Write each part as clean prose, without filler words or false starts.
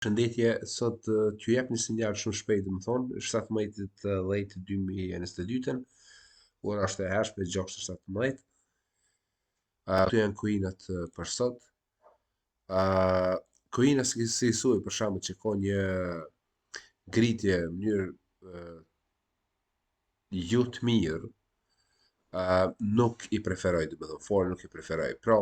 Shëndetje, sot t'ju jep një sinjal shumë shpejt, më thonë, 17/10/2022, ora është e hershme 6:17. Këtu janë Koinat për sot. Koina si thuj për shembull që ka një ngritje në mënyrë jo të mirë, nuk i preferoj, domethënë, fort nuk i preferoj. Pra,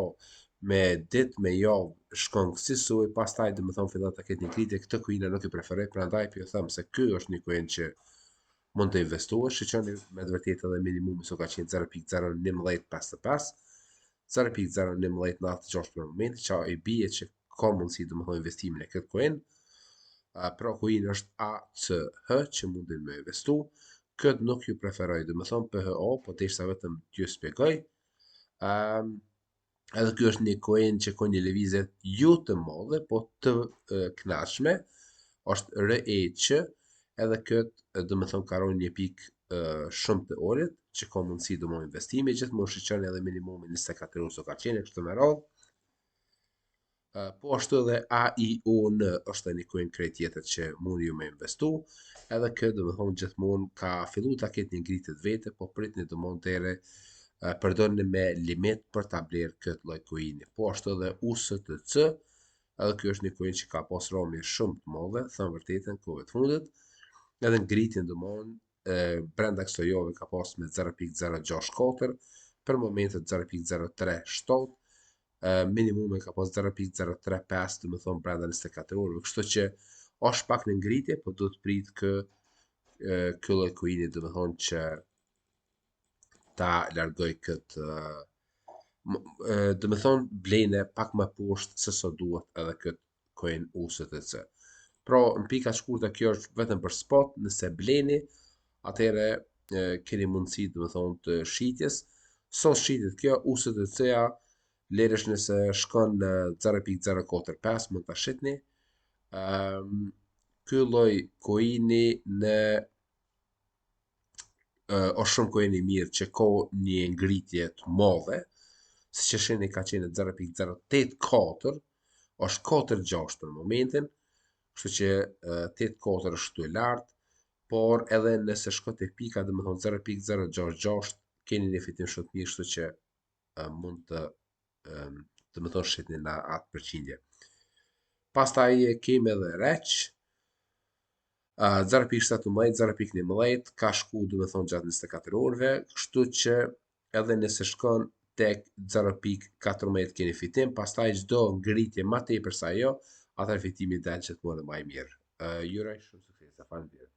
me ditë, me javë shkon kësaj, pastaj domethënë fillon të ketë një ngritje, këtë coin nuk i preferoj, prandaj po ju them se ky është një coin që mund të investohesh, shqyroni me të vërtetë edhe minimumi so ka qenë 0.01155, 0.01196 për moment, që i bie që ka mundësi domethënë investimin e këtë coin. Pra coin është ACH që mundin me investu. Këtë nuk ju preferoj, domethënë PHO, po derisa vetëm t'ju shpjegoj. Edhe ky është një coin që ka një lëvizje jo të madhe, po të kënaqshme. Është REQ, edhe këtë domethënë ka rënë një pikë shumë të ulët, që ka mundësi domosdoshmë investimi, gjithmonë shiqoni edhe minimumin 24 orë so ka qenë kështu me radhë. Po ashtu edhe AION është një coin krejt tjetër që mundi ju me investu, edhe këtë domethënë gjithmonë ka fillu ta ketë një ngritje të vete, po pritni domosdoshmë deri përdorni me limit për ta blerë këtë lloj coini. Po ashtu edhe USTC, edhe ky është një coin që ka pas rëmje shumë të mëdha, thënë vërtetën kohëve të fundit, edhe ngritjen domosdoshmë brenda kësaj jave ka pas me 0.064, për momentet 0.037, minimume ka pas 0.035, domethënë brenda 24 orëve, kështu që është pak në ngritje, po do të prit ky lloj coini domethënë që ta largoj këtë domethënë blejnë pak më poshtë se sa duhet edhe këtë coin USTC. Pra, në pika shkurta kjo është vetëm për spot, nëse bleni, atëherë keni mundësi domethënë të shitjes. Sot shitet kjo USTC-a, leresh nëse shkon në 0.045 mund ta shitni. Ky lloj coini në është shumë coin i mirë që ka një ngritje të madhe, siç e shihni ka qenë 0.084, është 4.6 për momentin, kështu që 8.4 është këtu e lartë, por edhe nëse shkon tek pika domethënë 0.066 keni një fitim shumë të mirë, kështu që mund të domethënë shitni në atë përqindje. Pastaj kemi edhe req, 0.17, 0.11, ka shku domethënë gjatë 24 orëve, kështu që edhe nëse shkon tek 0.14 keni fitim, pastaj çdo ngritje më tepër se ajo, atëherë fitimi del gjithmonë më i mirë. Ju uroj shumë sukses, faleminderit.